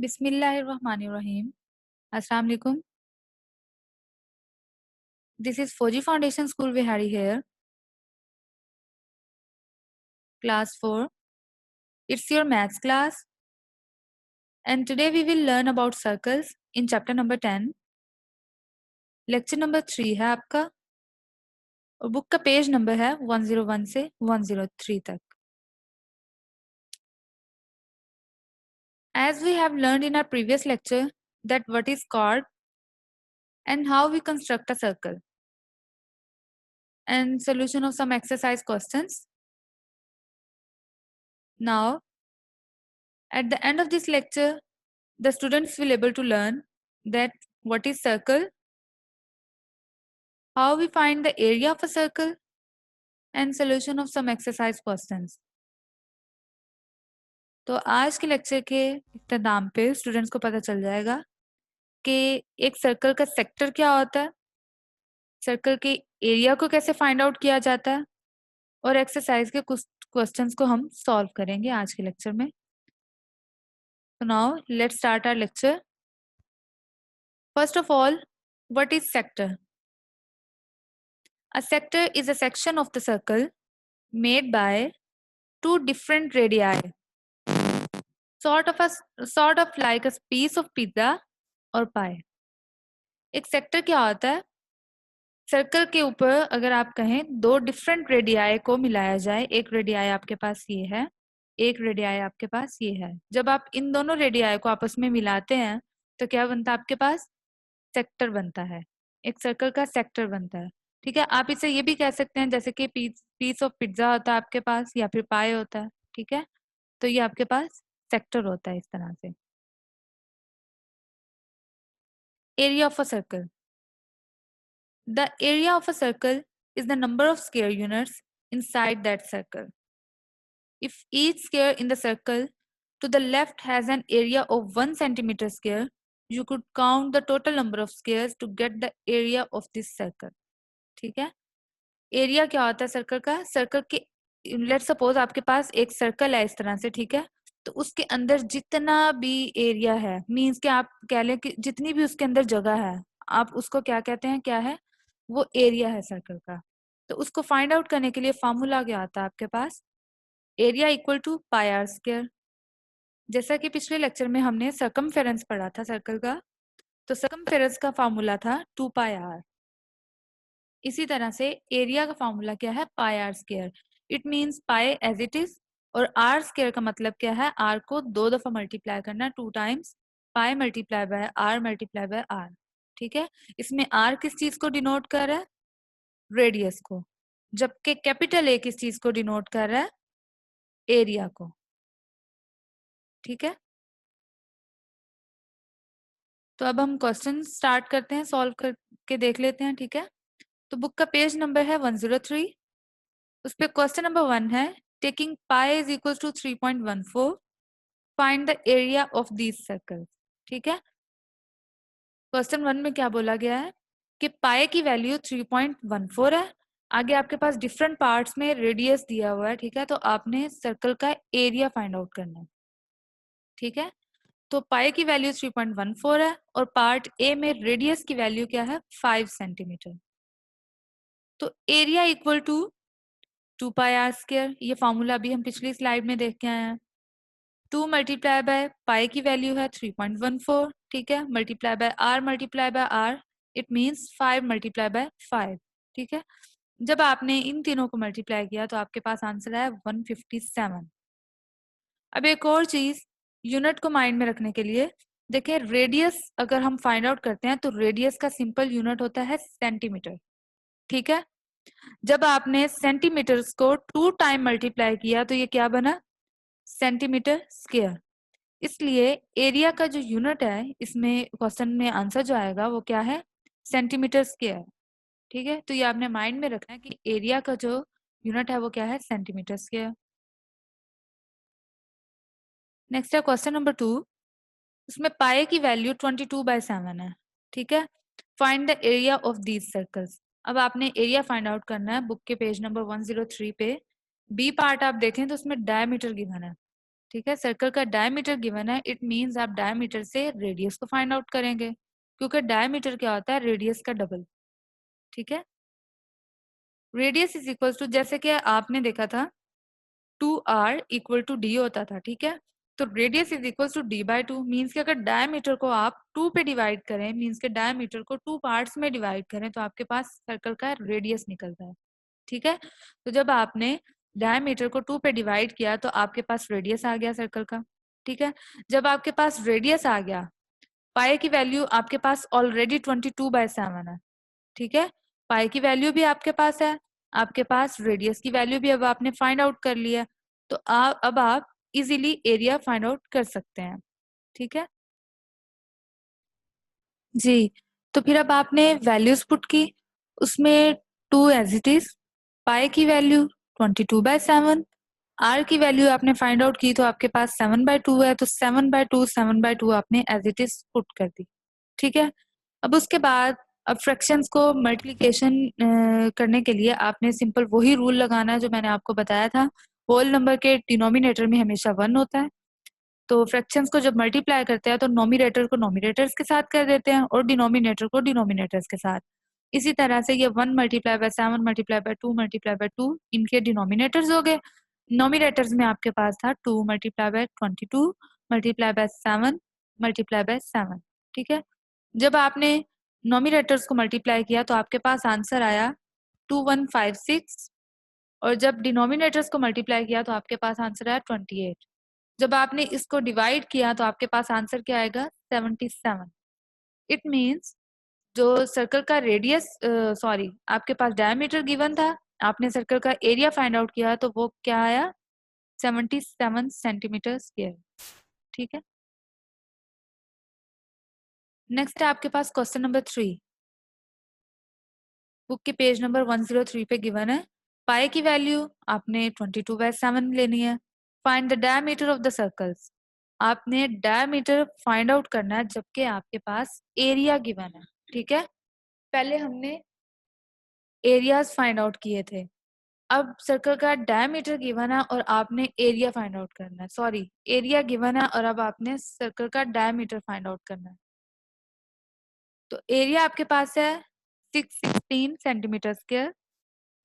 बिस्मिल्लाहिर्रहमानिर्रहीम। अस्सलाम वालेकुम। This is Fauji Foundation School Vihari here, class 4. It's your maths class, and today we will learn about circles in chapter number 10. Lecture number 3 है आपका और book का page number है 101 से 103 तक. As we have learned in our previous lecture that what is chord and how we construct a circle and solution of some exercise questions. Now, at the end of this lecture, the students will able to learn that what is circle, how we find the area of a circle, and solution of some exercise questions. तो आज के lecture के इख्तिताम पे students को पता चल जाएगा कि एक सर्कल का सेक्टर क्या होता है, सर्कल के एरिया को कैसे फाइंड आउट किया जाता है और एक्सरसाइज के कुछ क्वेश्चंस को हम सॉल्व करेंगे आज के लेक्चर में. So now let's start our lecture. First of all, what is sector? A sector is a section of the circle made by two different radii, sort of like a piece of pizza और pie. एक sector क्या होता है? Circle के ऊपर अगर आप कहें दो डिफरेंट रेडियाई को मिलाया जाए, एक रेडियाई आपके पास ये है, एक रेडियाई आपके पास ये है. जब आप इन दोनों रेडियाई को आपस में मिलाते हैं तो क्या बनता है आपके पास? सेक्टर बनता है. एक सर्कल का सेक्टर बनता है. ठीक है, आप इसे ये भी कह सकते हैं जैसे कि पीस ऑफ पिज्जा होता है आपके पास या फिर पाए होता है. ठीक है, तो ये आपके पास सेक्टर होता है इस तरह से. Area of a circle. The area of a circle is the number of square units inside that circle. If each square in the circle to the left has an area of 1 centimeter square, you could count the total number of squares to get the area of this circle. ठीक है, area क्या होता है circle का? Circle के let's suppose आपके पास एक circle है इस तरह से. ठीक है, तो उसके अंदर जितना भी एरिया है, मीन्स कि आप कह लें कि जितनी भी उसके अंदर जगह है, आप उसको क्या कहते हैं? क्या है वो? एरिया है सर्कल का. तो उसको फाइंड आउट करने के लिए फॉर्मूला क्या आता है आपके पास? Area equal to pi r square. जैसा कि पिछले लेक्चर में हमने सर्कमफेरेंस पढ़ा था सर्कल का, तो सर्कमफेरेंस का फॉर्मूला था 2 पाई आर. इसी तरह से एरिया का फॉर्मूला क्या है? Pi r square. It means pi as it is और आर स्क्वायर का मतलब क्या है? आर को 2 दफा मल्टीप्लाई करना, 2 times pi multiply by r multiply by r. ठीक है, इसमें आर किस चीज को डिनोट कर रहा है? रेडियस को. जबकि कैपिटल ए किस चीज को डिनोट कर रहा है? एरिया को. ठीक है, तो अब हम क्वेश्चन स्टार्ट करते हैं, सॉल्व करके देख लेते हैं. ठीक है, तो बुक का पेज नंबर है 103. उस पे क्वेश्चन नंबर 1 है, taking pi is equal to 3.14 find the area of these circle. ठीक है, क्वेश्चन 1 में क्या बोला गया है कि पाई की वैल्यू 3.14 है. आगे आपके पास डिफरेंट पार्ट्स में रेडियस दिया हुआ है. ठीक है, तो आपने सर्कल का एरिया फाइंड आउट करना है. ठीक है, तो पाई की वैल्यू 3.14 है और पार्ट ए में रेडियस की वैल्यू क्या है? 5 सेंटीमीटर. तो area equal to 2 pi r square. ये फॉर्मूला अभी हम पिछली स्लाइड में देख के आए हैं. 2 मल्टीप्लाई बाय पाई की वैल्यू है 3.14. ठीक है, multiply by r it means 5 multiply by 5. ठीक है, जब आपने इन तीनों को मल्टीप्लाई किया तो आपके पास आंसर है 157. अब एक और चीज यूनिट को माइंड में रखने के लिए देखिए, रेडियस अगर हम फाइंड आउट करते हैं तो रेडियस का सिंपल यूनिट होता है सेंटीमीटर. ठीक है, जब आपने सेंटीमीटर्स को 2 टाइम मल्टीप्लाई किया तो ये क्या बना? Centimetre square. इसलिए एरिया का जो यूनिट है इसमें क्वेश्चन में आंसर जो आएगा वो क्या है? Centimetre square. ठीक है, तो ये आपने माइंड में रखना है कि एरिया का जो यूनिट है वो क्या है? Centimetre square. नेक्स्ट है क्वेश्चन नंबर 2. उसमें पाई की वैल्यू 22/7 है. ठीक है, find the area of these circles. अब आपने एरिया फाइंड आउट करना है. बुक के पेज नंबर 103 पे बी पार्ट आप देखें तो उसमें डायमीटर गिवन है. ठीक है, सर्कल का डायमीटर गिवन है, इट मींस आप डायमीटर से रेडियस को फाइंड आउट करेंगे, क्योंकि डायमीटर क्या होता है, रेडियस का डबल। ठीक है, रेडियस इज इक्वल टू, जैसे कि आपने देखा था 2r इक्वल टू डी होता था। ठीक है, तो radius is equal to d by two, means कि अगर डायमीटर को आप 2 पे डिवाइड करें, मीन्स के डायमीटर को 2 पार्ट्स में डिवाइड करें, तो आपके पास सर्कल का रेडियस निकलता है। ठीक है, तो जब आपने डायमीटर को 2 पे डिवाइड किया तो आपके पास रेडियस आ गया सर्कल का। ठीक है, जब आपके पास रेडियस आ गया, पाई की वैल्यू आपके पास ऑलरेडी 22/7 है। ठीक है, पाई की वैल्यू भी आपके पास है, आपके पास रेडियस की वैल्यू भी अब आपने फाइंड आउट कर लिया, तो अब आप इजीली एरिया फाइंड आउट कर सकते हैं। ठीक है जी, तो फिर अब आपने वैल्यूज पुट की, उसमें 2 एज इट इज, पाई की वैल्यू 22/7, आर की वैल्यू आपने फाइंड आउट की तो आपके पास 7/2 है, तो 7/2 आपने एज इट इज पुट कर दी। ठीक है, अब उसके बाद अब फ्रैक्शंस को मल्टीप्लिकेशन करने के लिए आपने सिंपल वही रूल लगाना है जो मैंने आपको बताया था, होल नंबर के डिनोमिनेटर में हमेशा 1 होता है। तो फ्रैक्शंस को जब मल्टीप्लाई करते हैं तो नोमिनेटर को नोमिनेटर्स के साथ कर देते हैं और डिनोमिनेटर को डिनोमिनेटर्स के साथ। इसी तरह से ये 1 multiply by 7 multiply by 2 multiply by 2 इनके डिनोमिनेटर्स हो गए। नोमिनेटर्स में आपके पास था 2 multiply by 22 multiply by 7 multiply by 7। ठीक है, जब आपने नोमिनेटर्स को मल्टीप्लाई किया तो आपके पास आंसर आया 2156, और जब डिनोमिनेटर्स को मल्टीप्लाई किया तो आपके पास आंसर आया 28। जब आपने इसको डिवाइड किया तो आपके पास आंसर क्या आएगा, 77। इट मीन्स जो सर्कल का रेडियस, सॉरी, आपके पास डायमीटर गिवन था, आपने सर्कल का एरिया फाइंड आउट किया तो वो क्या आया, 77 सेंटीमीटर स्क्वायर। ठीक है, नेक्स्ट है आपके पास क्वेश्चन नंबर 3, बुक के पेज नंबर 103 पे गिवन है, पाई की वैल्यू आपने 22/7 लेनी है, find the diameter of the circles. आपने डायमीटर फाइंड आउट करना है जबकि आपके पास एरिया गिवन है। ठीक है, पहले हमने एरियाज फाइंड आउट किए थे, अब सर्कल का डायमीटर गिवन है और आपने एरिया फाइंड आउट करना है, सॉरी, एरिया गिवन है और अब आपने सर्कल का डायमीटर फाइंड आउट करना है। तो एरिया आपके पास है 616 सेंटीमीटर स्क्वायर।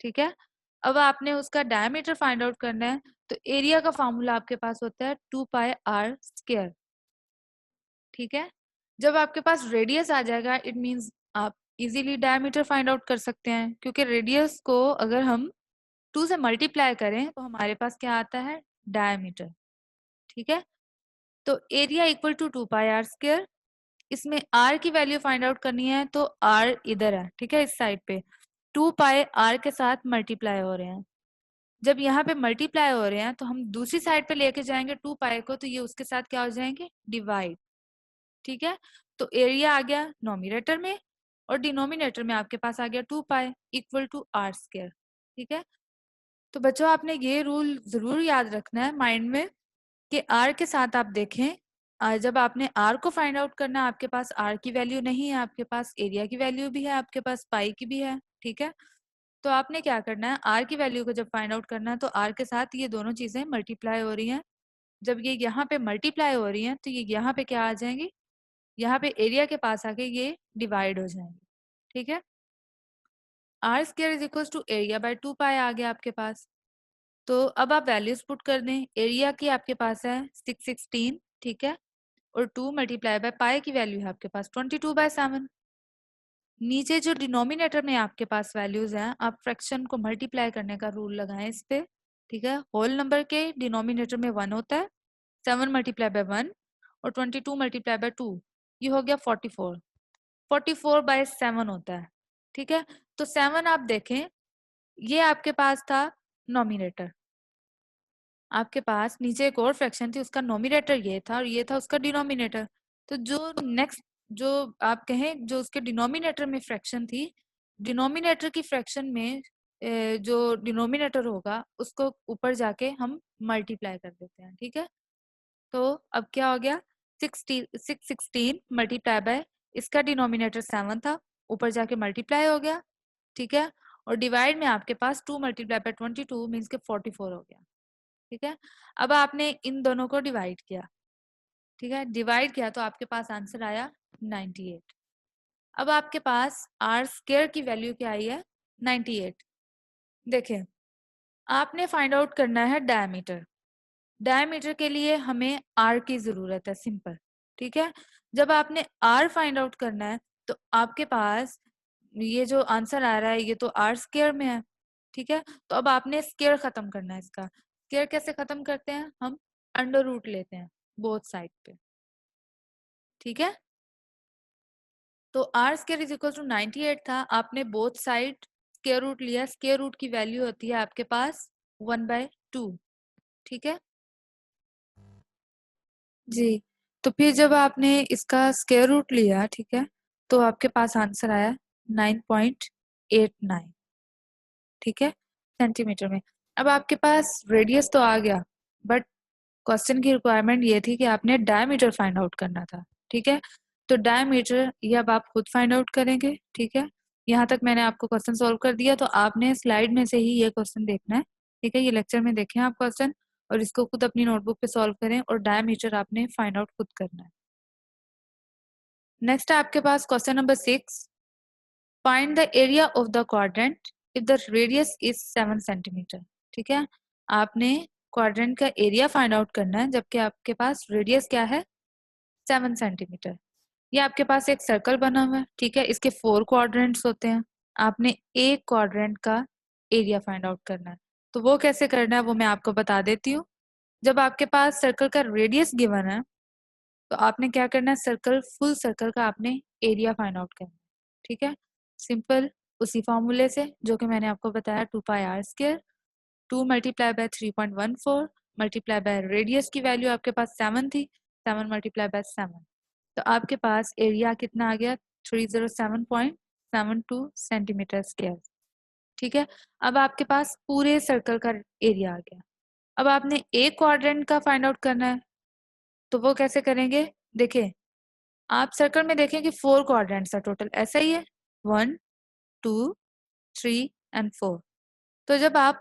ठीक है, अब आपने उसका डायमीटर फाइंड आउट करना है, तो एरिया का फॉर्मूला आपके पास होता है 2πr²। ठीक है, जब आपके पास रेडियस आ जाएगा इट मींस आप इजीली डायमीटर फाइंड आउट कर सकते हैं, क्योंकि रेडियस को अगर हम 2 से मल्टीप्लाई करें तो हमारे पास क्या आता है, डायमीटर। ठीक है, तो एरिया इक्वल टू 2πr²। इसमें r की वैल्यू फाइंड आउट करनी है तो r इधर है, ठीक है, इस साइड पे 2πr के साथ मल्टीप्लाई हो रहे हैं। जब यहाँ पे मल्टीप्लाई हो रहे हैं तो हम दूसरी साइड पे लेके जाएंगे 2π को, तो ये उसके साथ क्या हो जाएंगे, डिवाइड। ठीक है, तो एरिया आ गया नोमिनेटर में और डिनोमिनेटर में आपके पास आ गया 2π इक्वल टू r²। ठीक है, तो बच्चों आपने ये रूल जरूर याद रखना है माइंड में कि r के साथ आप देखें, जब आपने r को फाइंड आउट करना है आपके पास r की वैल्यू नहीं है, आपके पास एरिया की वैल्यू भी है, आपके पास पाई की भी है। ठीक है, तो आपने क्या करना है, r की वैल्यू को जब फाइंड आउट करना है तो r के साथ ये दोनों चीजें मल्टीप्लाई हो रही हैं, जब ये यहाँ पे मल्टीप्लाई हो रही हैं तो ये यहाँ पे क्या आ जाएंगी, यहाँ पे एरिया के पास आके ये डिवाइड हो जाएंगे। ठीक है, r² is equal to area by 2π आ गया आपके पास। तो अब आप वैल्यूज पुट कर दें, एरिया की आपके पास है 616। ठीक है, और 2 मल्टीप्लाई बाय पाई की वैल्यू है आपके पास 22/7। नीचे जो डिनोमिनेटर में आपके पास वैल्यूज हैं, आप फ्रैक्शन को मल्टीप्लाई करने का रूल लगाएं इस पे। ठीक है, होल नंबर के डिनोमिनेटर में 1 होता है, 7 मल्टीप्लाई बाय 1 और 22 मल्टीप्लाई बाय 2, ये हो गया 44। 44/7 होता है। ठीक है, तो 7 आप देखें, ये आपके पास था नोमिनेटर, आपके पास नीचे एक और फ्रैक्शन थी, उसका नोमिनेटर ये था और ये था उसका डिनोमिनेटर। तो जो नेक्स्ट, जो आप कहें जो उसके डिनोमिनेटर में फ्रैक्शन थी, डिनोमिनेटर की फ्रैक्शन में जो डिनोमिनेटर होगा उसको ऊपर जाके हम मल्टीप्लाई कर देते हैं। ठीक है, तो अब क्या हो गया, 616 मल्टीप्लाई बाय, इसका डिनोमिनेटर 7 था, ऊपर जाके मल्टीप्लाई हो गया। ठीक है, और डिवाइड में आपके पास 2 मल्टीप्लाई बाय 22 मीन्स के 44 हो गया। ठीक है। अब आपने इन दोनों को डिवाइड किया, ठीक है, डिवाइड किया तो आपके पास आंसर आया 98। अब आपके पास आर स्क्वायर की वैल्यू क्या आई है 98। देखिए आपने फाइंड आउट करना है डायमीटर। डायमीटर के लिए हमें आर की जरूरत है, सिंपल, ठीक है। जब आपने आर फाइंड आउट करना है तो आपके पास ये जो आंसर आ रहा है ये तो आर स्क्वायर में है, ठीक है। तो अब आपने स्क्वायर खत्म करना है इसका। स्क्वायर कैसे खत्म करते हैं, हम अंडर रूट लेते हैं बोथ साइड पे, ठीक है। तो r square is equal to 98 था, आपने बोथ साइड स्क्वायर रूट लिया। स्क्वायर रूट की वैल्यू होती है आपके पास 1/2, ठीक है जी। तो फिर जब आपने इसका स्क्वायर रूट लिया, ठीक है, तो आपके पास आंसर आया 9.89, ठीक है, सेंटीमीटर में। अब आपके पास रेडियस तो आ गया, बट क्वेश्चन की रिक्वायरमेंट ये थी कि आपने डायमीटर फाइंड आउट करना था, ठीक है। तो डायमीटर ये अब आप खुद फाइंड आउट करेंगे, ठीक है। यहाँ तक मैंने आपको क्वेश्चन सॉल्व कर दिया, तो आपने स्लाइड में से ही ये क्वेश्चन देखना है, ठीक है। ये लेक्चर में देखें आप क्वेश्चन, और इसको खुद अपनी नोटबुक पे सॉल्व करें, और डायमीटर आपने फाइंड आउट खुद करना है। नेक्स्ट है आपके पास question number 6। Find the area of the quadrant if the radius is 7 centimetre, ठीक है। आपने क्वाड्रेंट का एरिया फाइंड आउट करना है जबकि आपके पास रेडियस क्या है 7 सेंटीमीटर। ये आपके पास एक सर्कल बना हुआ है, ठीक है, इसके 4 क्वाड्रेंट्स होते हैं। आपने एक क्वाड्रेंट का एरिया फाइंड आउट करना है। तो वो कैसे करना है वो मैं आपको बता देती हूँ। जब आपके पास सर्कल का रेडियस गिवन है तो आपने क्या करना है, सर्कल, फुल सर्कल का आपने एरिया फाइंड आउट करना है, ठीक है। सिंपल, उसी फॉर्मूले से जो कि मैंने आपको बताया, 2πr², 2 multiply by 3.14 multiply by radius की वैल्यू आपके पास 7 थी, 7 मल्टीप्लाई बाय 7, तो आपके पास एरिया कितना आ गया 307.72 सेंटीमीटर स्क्वायर, ठीक है। अब आपके पास पूरे सर्कल का एरिया आ गया। अब आपने एक क्वाड्रेंट का फाइंड आउट करना है, तो वो कैसे करेंगे, देखिए आप सर्कल में देखें कि 4 क्वाड्रेंट्स है टोटल, ऐसा ही है, 1 2 3 एंड 4। तो जब आप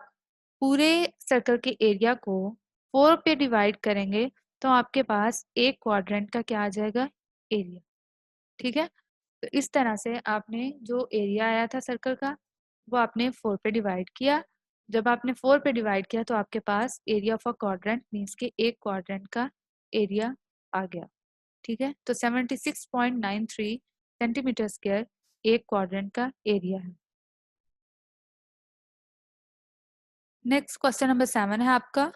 पूरे सर्कल के एरिया को 4 पे डिवाइड करेंगे तो आपके पास एक क्वाड्रेंट का क्या आ जाएगा, एरिया, ठीक है। तो इस तरह से आपने जो एरिया आया था सर्कल का वो आपने 4 पे डिवाइड किया। जब आपने 4 पे डिवाइड किया तो आपके पास area of a quadrant means के एक क्वाड्रेंट का एरिया आ गया, ठीक है। तो 76.93 सेंटीमीटर स्क्वायर एक क्वाड्रेंट का एरिया है। नेक्स्ट क्वेश्चन नंबर 7 है आपका।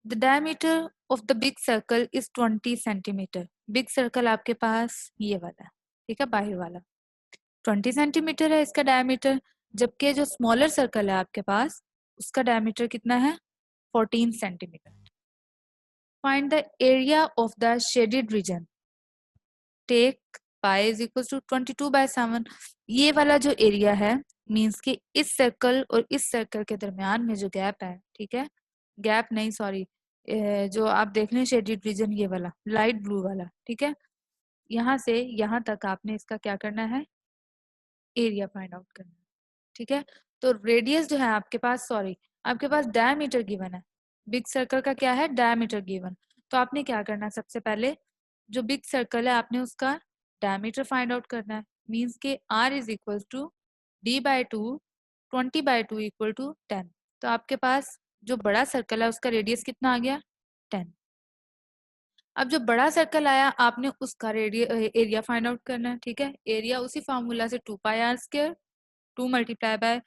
The diameter of the big circle is 20 centimetre. Big circle आपके पास ये वाला है, ठीक है, बाहर वाला 20 सेंटीमीटर है इसका डायमीटर, जबकि जो स्मॉलर सर्कल है आपके पास उसका डायमीटर कितना है 14 centimetre. Find the area of the shaded region, take pi is equal to 22/7। ये वाला जो एरिया है मींस कि इस सर्कल और इस सर्कल के दरमियान में जो गैप है, ठीक है, गैप नहीं सॉरी, जो आप देख रहे हैं शेडेड रीजन ये वाला लाइट ब्लू वाला, ठीक है, यहाँ से यहाँ तक आपने इसका क्या करना है, एरिया फाइंड आउट करना है, ठीक है। तो रेडियस जो है आपके पास, सॉरी, आपके पास डायमीटर गिवन है, बिग सर्कल का क्या है, डायमीटर गिवन। तो आपने क्या करना है, सबसे पहले जो बिग सर्कल है आपने उसका डायमीटर फाइंड आउट करना है, मीन्स के r is equal to d/2, 20/2 equal to 10। तो आपके पास जो बड़ा सर्कल है उसका रेडियस कितना आ गया 10। अब जो बड़ा सर्कल आया आपने उसका एरिया फाइंड आउट करना है, ठीक है। एरिया उसी फार्मूला से 2πr², 2 multiply by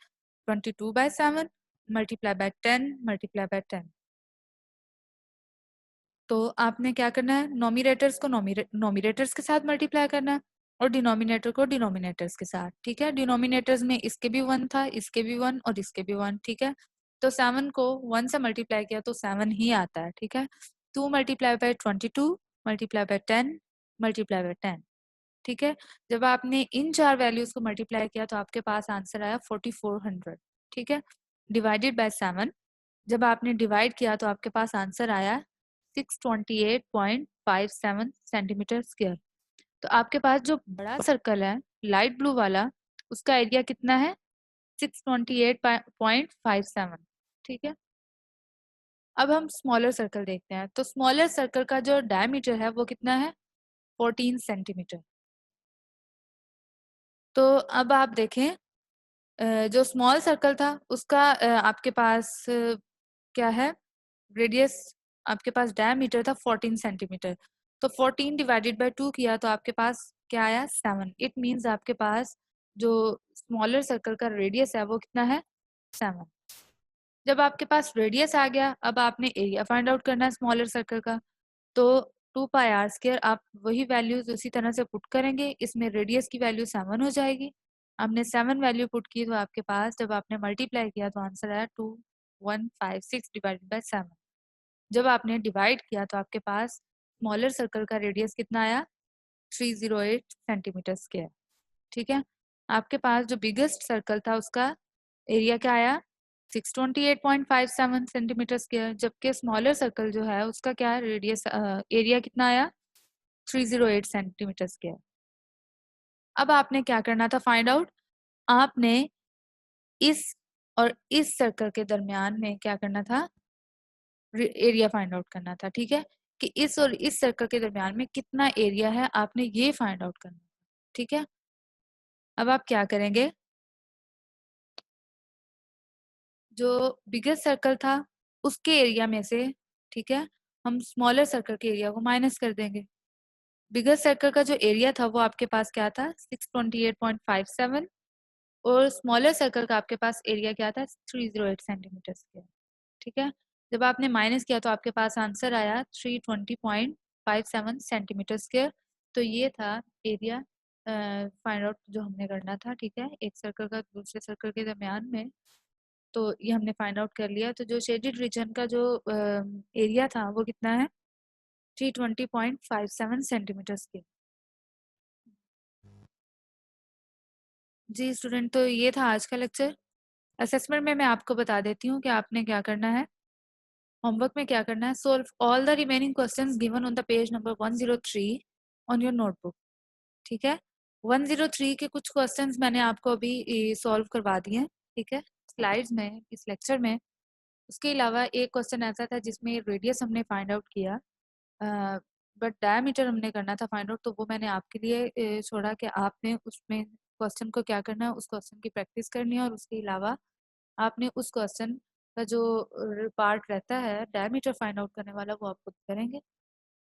22/7 multiply by 10 multiply by 10। तो आपने क्या करना है, नॉमिनेटर्स को नॉमिनेटर्स के साथ मल्टीप्लाई करना है और डिनोमिनेटर को डिनोमिनेटर्स के साथ, ठीक है। डिनोमिनेटर्स में इसके भी 1 था, इसके भी 1 और इसके भी 1, ठीक है। तो 7 को 1 से मल्टीप्लाई किया तो 7 ही आता है, ठीक है। 2 multiply by 22 multiply by 10 multiply by 10, ठीक है। जब आपने इन चार वैल्यूज को मल्टीप्लाई किया तो आपके पास आंसर आया 4400, ठीक है, डिवाइडेड बाय 7। जब आपने डिवाइड किया तो आपके पास आंसर आया 628.57 सेंटीमीटर स्क्वायर। तो आपके पास जो बड़ा सर्कल है लाइट ब्लू वाला उसका एरिया कितना है 628.57, ठीक है। अब हम स्मॉलर सर्कल देखते हैं। तो स्मॉलर सर्कल का जो डायमीटर है वो कितना है, 14 सेंटीमीटर। तो अब आप देखें, जो स्मॉल सर्कल था उसका आपके पास क्या है, रेडियस, आपके पास डायमीटर था 14 सेंटीमीटर। तो 14 डिवाइडेड बाय 2 किया तो आपके पास क्या आया, 7। इट मीन्स आपके पास जो स्मॉलर सर्कल का रेडियस है वो कितना है, 7। जब आपके पास रेडियस आ गया, अब आपने एरिया फाइंड आउट करना है स्मॉलर सर्कल का। तो 2 पाई r स्क्वायर, आप वही वैल्यूज उसी तरह से पुट करेंगे, इसमें रेडियस की वैल्यू 7 हो जाएगी। आपने 7 वैल्यू पुट की तो आपके पास जब आपने मल्टीप्लाई किया तो आंसर आया 2156 डिवाइडेड बाय 7। जब आपने डिवाइड किया तो आपके पास स्मॉलर सर्कल का रेडियस कितना आया, 308 सेंटीमीटर स्क्वायर। ठीक है। आपके पास जो बिगेस्ट सर्कल था उसका एरिया क्या आया, 628.57 सेंटीमीटर स्क्वायर, जबकि स्मॉलर सर्कल जो है उसका क्या रेडियस, एरिया कितना आया, 308 सेंटीमीटर स्क्वायर। अब आपने क्या करना था फाइंड आउट, आपने इस और इस सर्कल के दरमियान में क्या करना था, एरिया फाइंड आउट करना था। ठीक है, कि इस और इस सर्कल के दरमियान में कितना एरिया है आपने ये फाइंड आउट करना। ठीक है, अब आप क्या करेंगे, जो बिगेस्ट सर्कल था उसके एरिया में से, ठीक है, हम स्मॉलर सर्कल के एरिया को माइनस कर देंगे। बिगेस्ट सर्कल का जो एरिया था वो आपके पास क्या था, 628.57, और स्मॉलर सर्कल का आपके पास एरिया क्या था, 308 सेंटीमीटर स्क्वायर। ठीक है, जब आपने माइनस किया तो आपके पास आंसर आया 320.57 सेंटीमीटर स्क्वायर। तो ये था एरिया फाइंड आउट जो हमने करना था। ठीक है, एक सर्कल का दूसरे सर्कल के दरमियान में, तो ये हमने फाइंड आउट कर लिया। तो जो शेडेड रीजन का जो एरिया था वो कितना है, 320.57 सेंटीमीटर स्क्वायर। जी स्टूडेंट, तो ये था आज का लेक्चर। असेसमेंट में मैं आपको बता देती हूँ कि आपने क्या करना है। होमवर्क में क्या करना है, solve all the remaining questions given on the page number 103 on your notebook. ठीक है, 103 के कुछ क्वेश्चंस मैंने आपको अभी सॉल्व करवा दिए हैं। ठीक है, स्लाइड्स में इस लेक्चर में। उसके अलावा एक क्वेश्चन ऐसा था जिसमें रेडियस हमने फाइंड आउट किया, बट डायमीटर हमने करना था फाइंड आउट, तो वो मैंने आपके लिए छोड़ा कि आपने उसमें क्वेश्चन को क्या करना है, उस क्वेश्चन की प्रैक्टिस करनी है। और उसके अलावा आपने उस क्वेश्चन का जो पार्ट रहता है डायमीटर फाइंड आउट करने वाला, वो आप खुद करेंगे।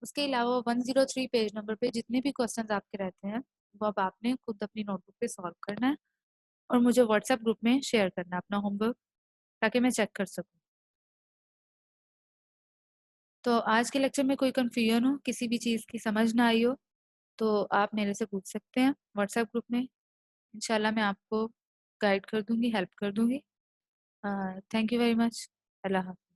उसके अलावा 103 पेज नंबर पे जितने भी क्वेश्चंस आपके रहते हैं वो अब आपने खुद अपनी नोटबुक पे सॉल्व करना है और मुझे व्हाट्सएप ग्रुप में शेयर करना है अपना होमवर्क, ताकि मैं चेक कर सकूं। तो आज के लेक्चर में कोई कंफ्यूजन हो, किसी भी चीज़ की समझ ना आई हो, तो आप मेरे से पूछ सकते हैं व्हाट्सएप ग्रुप में। इंशाल्लाह मैं आपको गाइड कर दूंगी, हेल्प कर दूंगी। Thank you very much. अल्लाह हाफ़िज़।